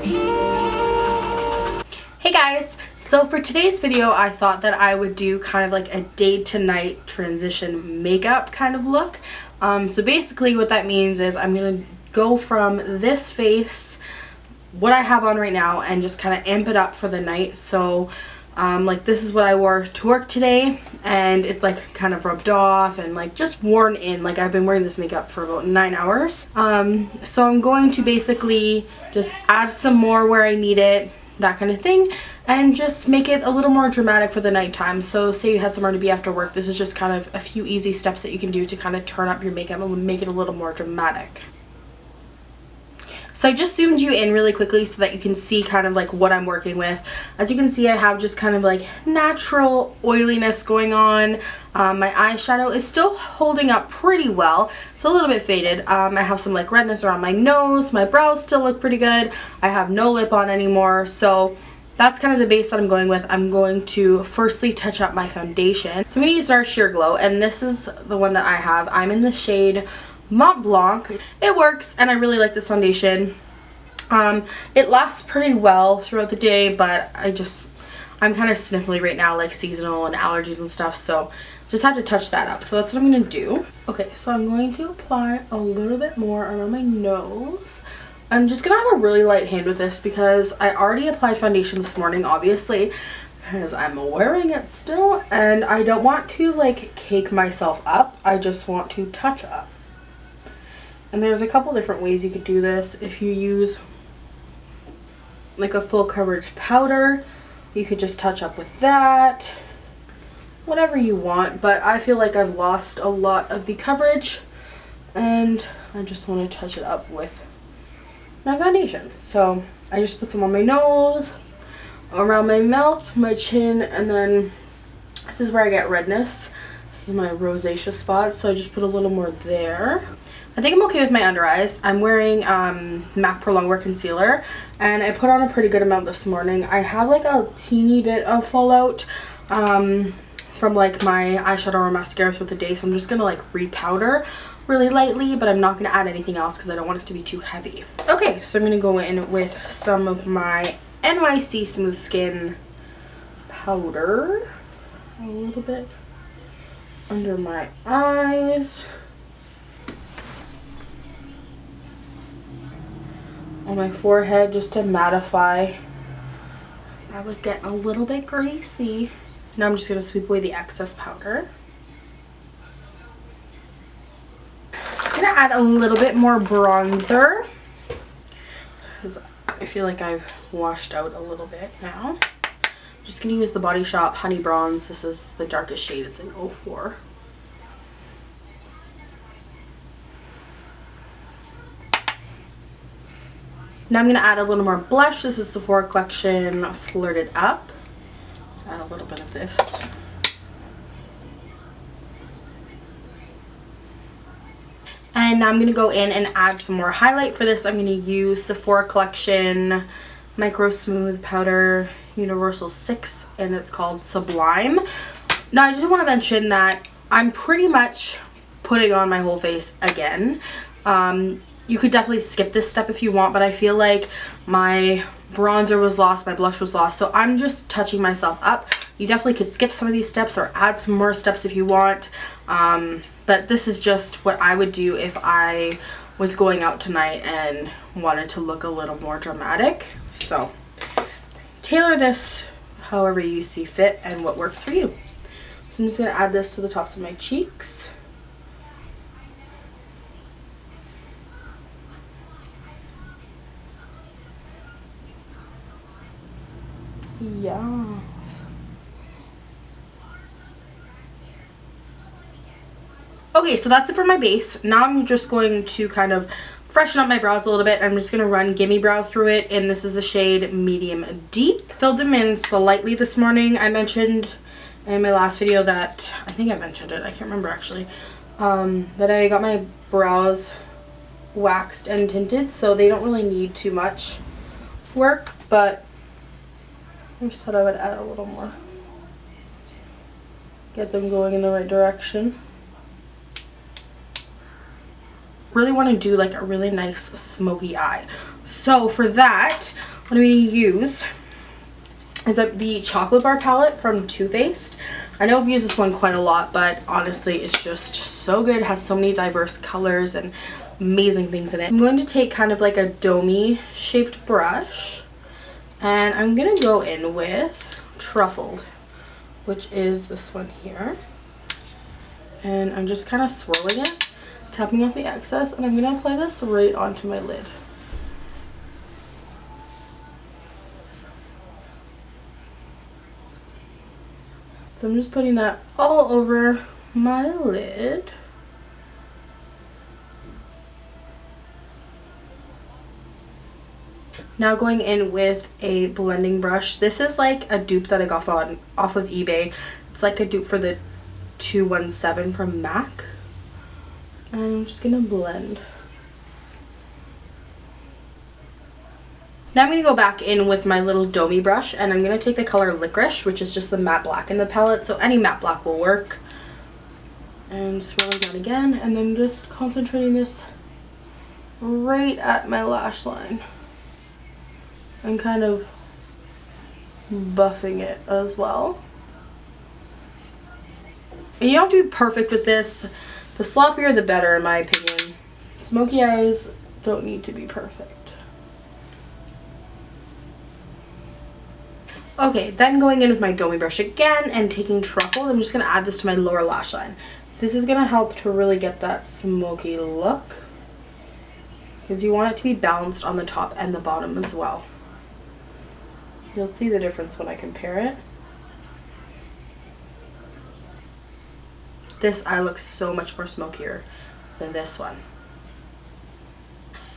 Hey guys, so for today's video I thought that I would do kind of like a day to night transition makeup kind of look. So basically what that means is I'm going to go from this face, what I have on right now, and just kind of amp it up for the night. So like this is what I wore to work today, and it's like kind of rubbed off and like just worn in. Like I've been wearing this makeup for about 9 hours. So I'm going to basically just add some more where I need it, that kind of thing, and just make it a little more dramatic for the nighttime. So say you had somewhere to be after work, this is just kind of a few easy steps that you can do to kind of turn up your makeup and make it a little more dramatic. So I just zoomed you in really quickly so that you can see kind of like what I'm working with. As you can see, I have just kind of like natural oiliness going on. My eyeshadow is still holding up pretty well. It's a little bit faded. I have some like redness around my nose. My brows still look pretty good. I have no lip on anymore. So that's kind of the base that I'm going with. I'm going to firstly touch up my foundation. So I'm going to use our Sheer Glow, and this is the one that I have. I'm in the shade Mont Blanc. It works, and I really like this foundation. It lasts pretty well throughout the day, but I'm kind of sniffly right now, like seasonal and allergies and stuff, so just have to touch that up. So that's what I'm going to do. Okay, so I'm going to apply a little bit more around my nose. I'm just going to have a really light hand with this because I already applied foundation this morning, obviously, because I'm wearing it still, and I don't want to like cake myself up. I just want to touch up. And there's a couple different ways you could do this. If you use like a full coverage powder, you could just touch up with that. Whatever you want, but I feel like I've lost a lot of the coverage and I just want to touch it up with my foundation. So I just put some on my nose, around my mouth, my chin, and then this is where I get redness. This is my rosacea spot, so I just put a little more there. I think I'm okay with my under eyes. I'm wearing MAC Pro Longwear Concealer, and I put on a pretty good amount this morning. I have like a teeny bit of fallout from like my eyeshadow or mascara throughout the day, so I'm just gonna like repowder really lightly, but I'm not gonna add anything else because I don't want it to be too heavy. Okay, so I'm gonna go in with some of my NYC Smooth Skin powder, a little bit under my eyes, on my forehead, just to mattify. I was getting a little bit greasy. Now I'm just going to sweep away the excess powder. I'm going to add a little bit more bronzer because I feel like I've washed out a little bit now. I'm just going to use the Body Shop Honey Bronze. This is the darkest shade. It's an 04. Now I'm going to add a little more blush. This is Sephora Collection Flirted Up. Add a little bit of this. And now I'm going to go in and add some more highlight. For this I'm going to use Sephora Collection Micro Smooth Powder Universal 6, and it's called Sublime. Now I just want to mention that I'm pretty much putting on my whole face again. You could definitely skip this step if you want, but I feel like my bronzer was lost, my blush was lost, so I'm just touching myself up. You definitely could skip some of these steps or add some more steps if you want, but this is just what I would do if I was going out tonight and wanted to look a little more dramatic. So tailor this however you see fit and what works for you. So I'm just going to add this to the tops of my cheeks. Yeah. Okay, so that's it for my base. Now I'm just going to kind of freshen up my brows a little bit. I'm just going to run Gimme Brow through it, and this is the shade Medium Deep. Filled them in slightly this morning. I mentioned in my last video that, I think I mentioned it, I can't remember actually, that I got my brows waxed and tinted, so they don't really need too much work, but I just thought I would add a little more. Get them going in the right direction. really want to do like a really nice smoky eye. So for that, what I'm going to use is the chocolate bar palette from Too Faced. I know I've used this one quite a lot, but honestly it's just so good. It has so many diverse colors and amazing things in it. I'm going to take kind of like a domey shaped brush, and I'm going to go in with Truffled, which is this one here. And I'm just kind of swirling it, tapping off the excess, and I'm going to apply this right onto my lid. So I'm just putting that all over my lid. Now going in with a blending brush. This is like a dupe that I got off of eBay. It's like a dupe for the 217 from MAC. And I'm just going to blend. Now I'm going to go back in with my little domey brush, and I'm going to take the color Licorice, which is just the matte black in the palette, so any matte black will work. And swirling that again, and then just concentrating this right at my lash line. And kind of buffing it as well. And you don't have to be perfect with this. The sloppier the better, in my opinion. Smoky eyes don't need to be perfect. Okay, then going in with my domey brush again and taking Truffled, I'm just going to add this to my lower lash line. This is going to help to really get that smoky look, because you want it to be balanced on the top and the bottom as well. You'll see the difference when I compare it. This eye looks so much more smokier than this one.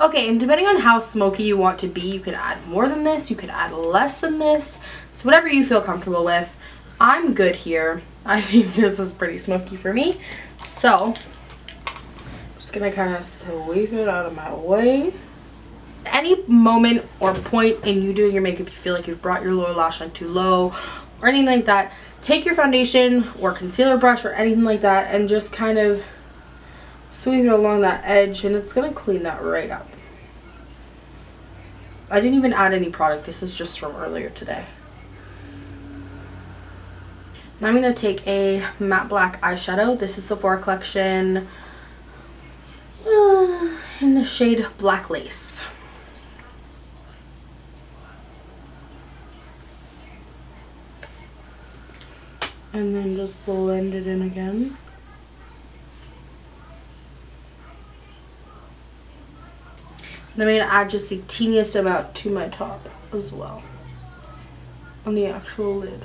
Okay, and depending on how smoky you want to be, you could add more than this, you could add less than this. It's whatever you feel comfortable with. I'm good here. I think this is pretty smoky for me. So, I'm just gonna kind of sweep it out of my way. Any moment or point in you doing your makeup you feel like you've brought your lower lash line too low or anything like that, take your foundation or concealer brush or anything like that and just kind of sweep it along that edge, and it's gonna clean that right up. I didn't even add any product. This is just from earlier today. Now I'm going to take a matte black eyeshadow. This is Sephora collection in the shade Black Lace. And then just blend it in again. Then I'm going to add just the teeniest amount to my top as well, on the actual lid.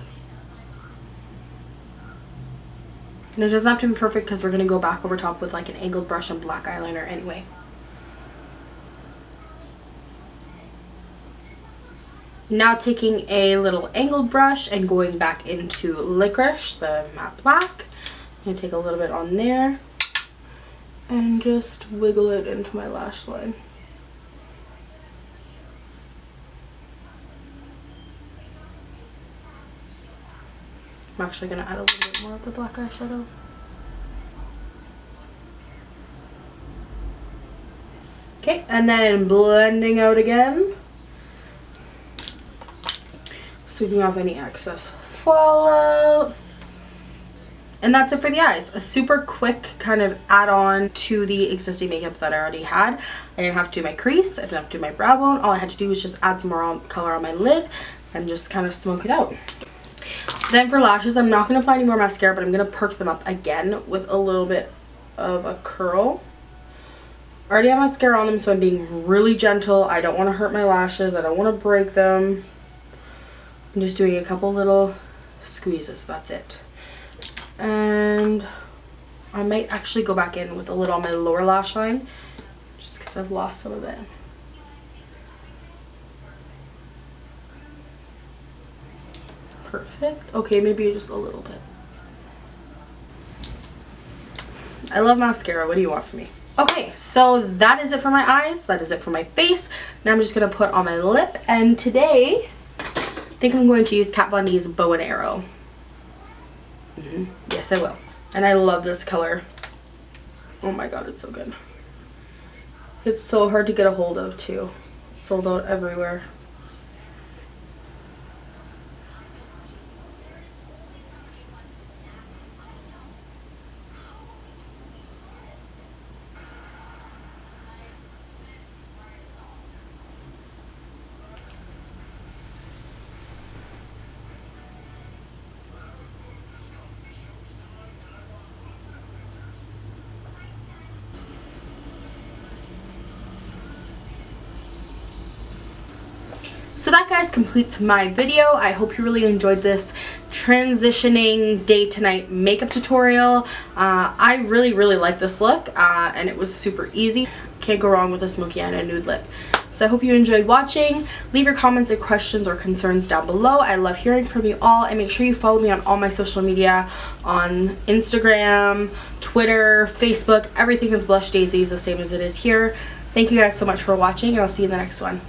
And it doesn't have to be perfect because we're going to go back over top with like an angled brush and black eyeliner anyway. Now taking a little angled brush and going back into Licorice, the matte black. I'm going to take a little bit on there and just wiggle it into my lash line. I'm actually going to add a little bit more of the black eyeshadow. Okay, and then blending out again. Sweeping off any excess fallout. And that's it for the eyes. A super quick kind of add-on to the existing makeup that I already had. I didn't have to do my crease. I didn't have to do my brow bone. All I had to do was just add some more color on my lid and just kind of smoke it out. Then for lashes, I'm not going to apply any more mascara, but I'm going to perk them up again with a little bit of a curl. I already have mascara on them, so I'm being really gentle. I don't want to hurt my lashes. I don't want to break them. I'm just doing a couple little squeezes. That's it. And I might actually go back in with a little on my lower lash line, just because I've lost some of it. Perfect. Okay, maybe just a little bit. I love mascara. What do you want from me? Okay, so that is it for my eyes. That is it for my face. Now I'm just going to put on my lip. And today, I think I'm going to use Kat Von D's Bow and Arrow. Yes, I will. And I love this color. Oh my god, it's so good. It's so hard to get a hold of too. Sold out everywhere. So that, guys, completes my video. I hope you really enjoyed this transitioning day to night makeup tutorial. I really like this look, and it was super easy. Can't go wrong with a smoky eye and a nude lip. So I hope you enjoyed watching. Leave your comments or questions or concerns down below. I love hearing from you all, and make sure you follow me on all my social media, on Instagram, Twitter, Facebook. Everything is Blush Daisies, the same as it is here. Thank you guys so much for watching, and I'll see you in the next one.